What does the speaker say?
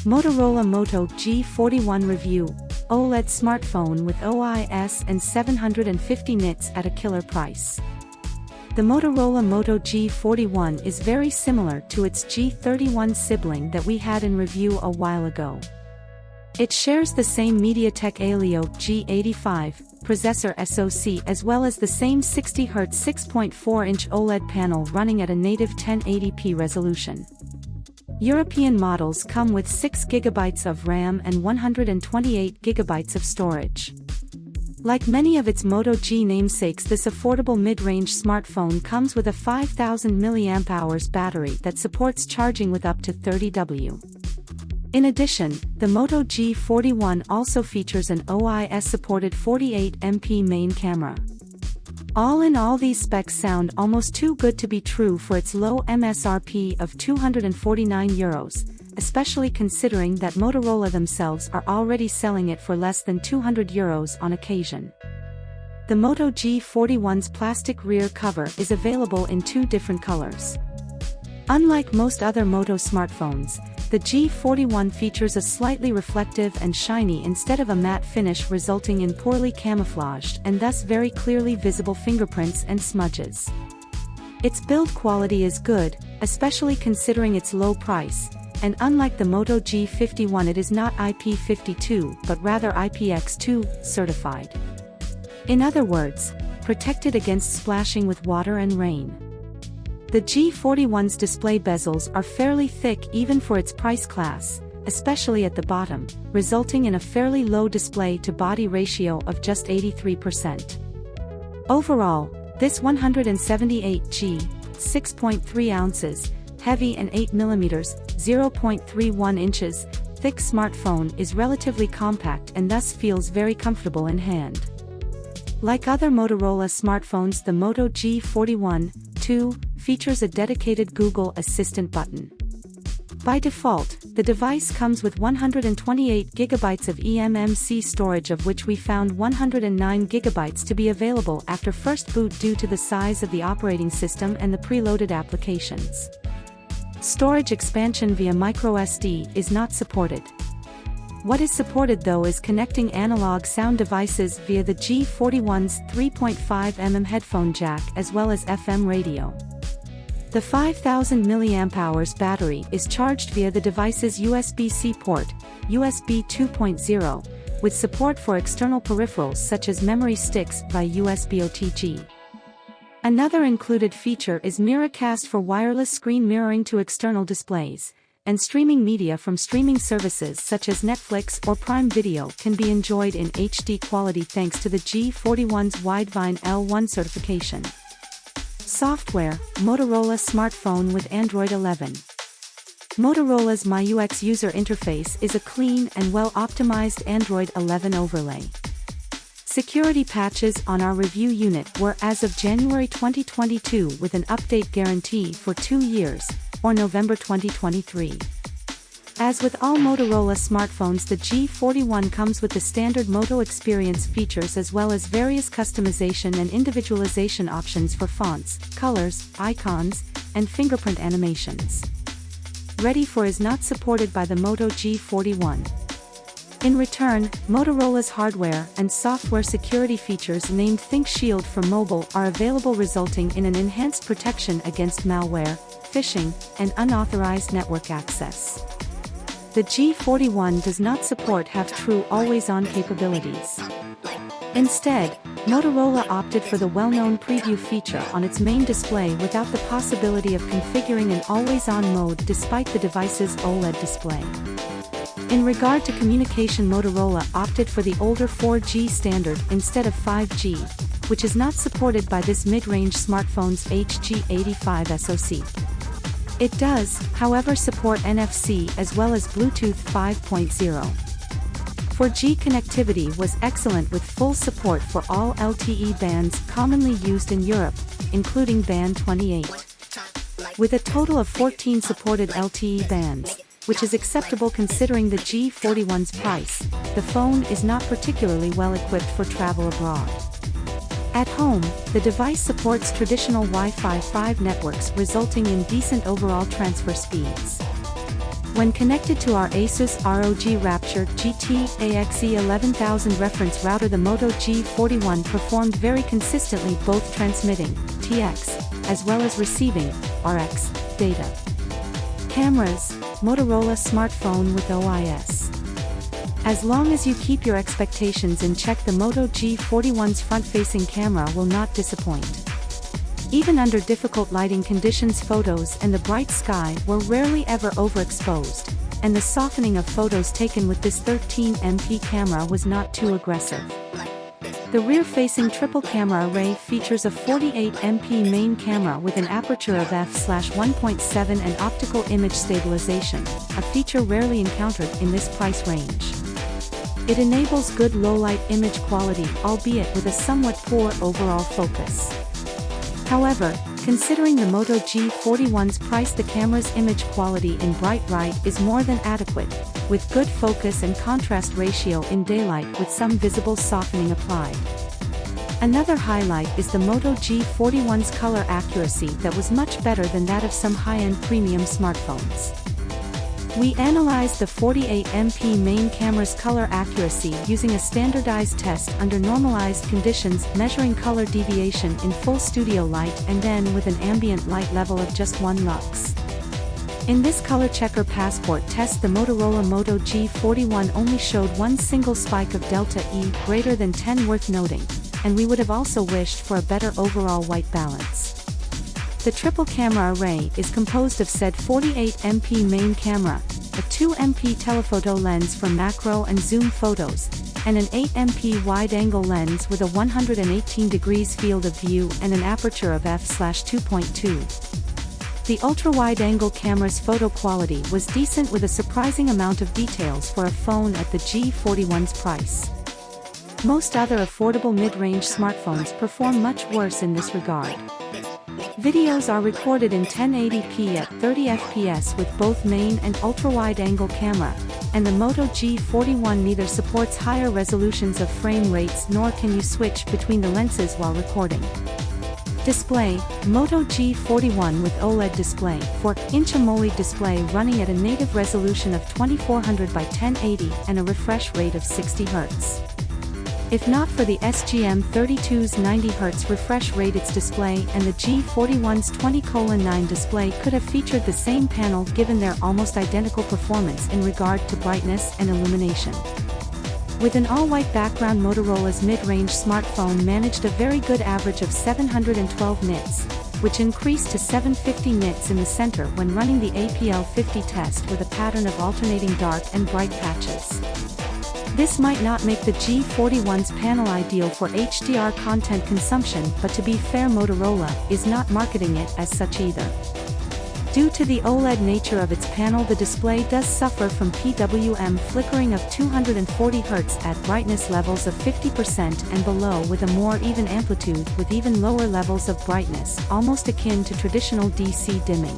Motorola Moto G41 Review, OLED smartphone with OIS and 750 nits at a killer price. The Motorola Moto G41 is very similar to its G31 sibling that we had in review a while ago. It shares the same MediaTek Helio G85-Prozessor SoC as well as the same 60Hz 6.4-inch OLED panel running at a native 1080p resolution. European models come with 6GB of RAM and 128GB of storage. Like many of its Moto G namesakes, this affordable mid-range smartphone comes with a 5000 mAh battery that supports charging with up to 30 W. In addition, the Moto G41 also features an OIS-supported 48MP main camera. All in all, these specs sound almost too good to be true for its low MSRP of €249, especially considering that Motorola themselves are already selling it for less than €200 on occasion. The Moto G41's plastic rear cover is available in two different colors. Unlike most other Moto smartphones, the G41 features a slightly reflective and shiny instead of a matte finish, resulting in poorly camouflaged and thus very clearly visible fingerprints and smudges. Its build quality is good, especially considering its low price, and unlike the Moto G51, it is not IP52 but rather IPX2 certified. In other words, protected against splashing with water and rain. The G41's display bezels are fairly thick even for its price class, especially at the bottom, resulting in a fairly low display-to-body ratio of just 83%. Overall, this 178G, 6.3 ounces, heavy and 8mm, 0.31 inches, thick smartphone is relatively compact and thus feels very comfortable in hand. Like other Motorola smartphones, the Moto G41, too, features a dedicated Google Assistant button. By default, the device comes with 128GB of eMMC storage, of which we found 109GB to be available after first boot due to the size of the operating system and the preloaded applications. Storage expansion via microSD is not supported. What is supported though is connecting analog sound devices via the G41's 3.5mm headphone jack as well as FM radio. The 5000 mAh battery is charged via the device's USB-C port, USB 2.0, with support for external peripherals such as memory sticks via USB OTG. Another included feature is Miracast for wireless screen mirroring to external displays, and streaming media from streaming services such as Netflix or Prime Video can be enjoyed in HD quality thanks to the G41's Widevine L1 certification. Software: Motorola smartphone with Android 11. Motorola's MyUX user interface is a clean and well-optimized Android 11 overlay. Security patches on our review unit were as of January 2022 with an update guarantee for 2 years, or November 2023. As with all Motorola smartphones, the G41 comes with the standard Moto Experience features as well as various customization and individualization options for fonts, colors, icons, and fingerprint animations. Ready for is not supported by the Moto G41. In return, Motorola's hardware and software security features named ThinkShield for mobile are available, resulting in an enhanced protection against malware, phishing, and unauthorized network access. The G41 does not support have-true always-on capabilities. Instead, Motorola opted for the well-known preview feature on its main display without the possibility of configuring an always-on mode despite the device's OLED display. In regard to communication, Motorola opted for the older 4G standard instead of 5G, which is not supported by this mid-range smartphone's G85 SoC. It does, however, support NFC as well as Bluetooth 5.0. 4G connectivity was excellent with full support for all LTE bands commonly used in Europe, including band 28. With a total of 14 supported LTE bands, which is acceptable considering the G41's price, the phone is not particularly well equipped for travel abroad. At home, the device supports traditional Wi-Fi 5 networks, resulting in decent overall transfer speeds. When connected to our Asus ROG Rapture GT-AXE 11000 reference router, the Moto G41 performed very consistently, both transmitting TX as well as receiving RX data. Cameras: Motorola smartphone with OIS. As long as you keep your expectations in check, the Moto G41's front-facing camera will not disappoint. Even under difficult lighting conditions, photos and the bright sky were rarely ever overexposed, and the softening of photos taken with this 13MP camera was not too aggressive. The rear-facing triple camera array features a 48MP main camera with an aperture of f/1.7 and optical image stabilization, a feature rarely encountered in this price range. It enables good low-light image quality, albeit with a somewhat poor overall focus. However, considering the Moto G41's price, the camera's image quality in bright light is more than adequate, with good focus and contrast ratio in daylight with some visible softening applied. Another highlight is the Moto G41's color accuracy that was much better than that of some high-end premium smartphones. We analyzed the 48MP main camera's color accuracy using a standardized test under normalized conditions, measuring color deviation in full studio light and then with an ambient light level of just 1 lux. In this color checker passport test, the Motorola Moto G41 only showed one single spike of delta E greater than 10, worth noting, and we would have also wished for a better overall white balance. The triple camera array is composed of said 48MP main camera, a 2MP telephoto lens for macro and zoom photos, and an 8MP wide-angle lens with a 118 degrees field of view and an aperture of f/2.2. The ultra-wide-angle camera's photo quality was decent, with a surprising amount of details for a phone at the G41's price. Most other affordable mid-range smartphones perform much worse in this regard. Videos are recorded in 1080p at 30 fps with both main and ultra-wide-angle camera, and the Moto G41 neither supports higher resolutions of frame rates nor can you switch between the lenses while recording. Display: Moto G41 with OLED display, 4-inch AMOLED display running at a native resolution of 2400 by 1080 and a refresh rate of 60 Hz. If not for the SGM32's 90 Hz refresh rate, its display and the G41's 20:9 display could have featured the same panel, given their almost identical performance in regard to brightness and illumination. With an all-white background, Motorola's mid-range smartphone managed a very good average of 712 nits, which increased to 750 nits in the center when running the APL50 test with a pattern of alternating dark and bright patches. This might not make the G41's panel ideal for HDR content consumption, but to be fair, Motorola is not marketing it as such either. Due to the OLED nature of its panel, the display does suffer from Pwm flickering of 240 Hz at brightness levels of 50% and below, with a more even amplitude with even lower levels of brightness, almost akin to traditional DC dimming.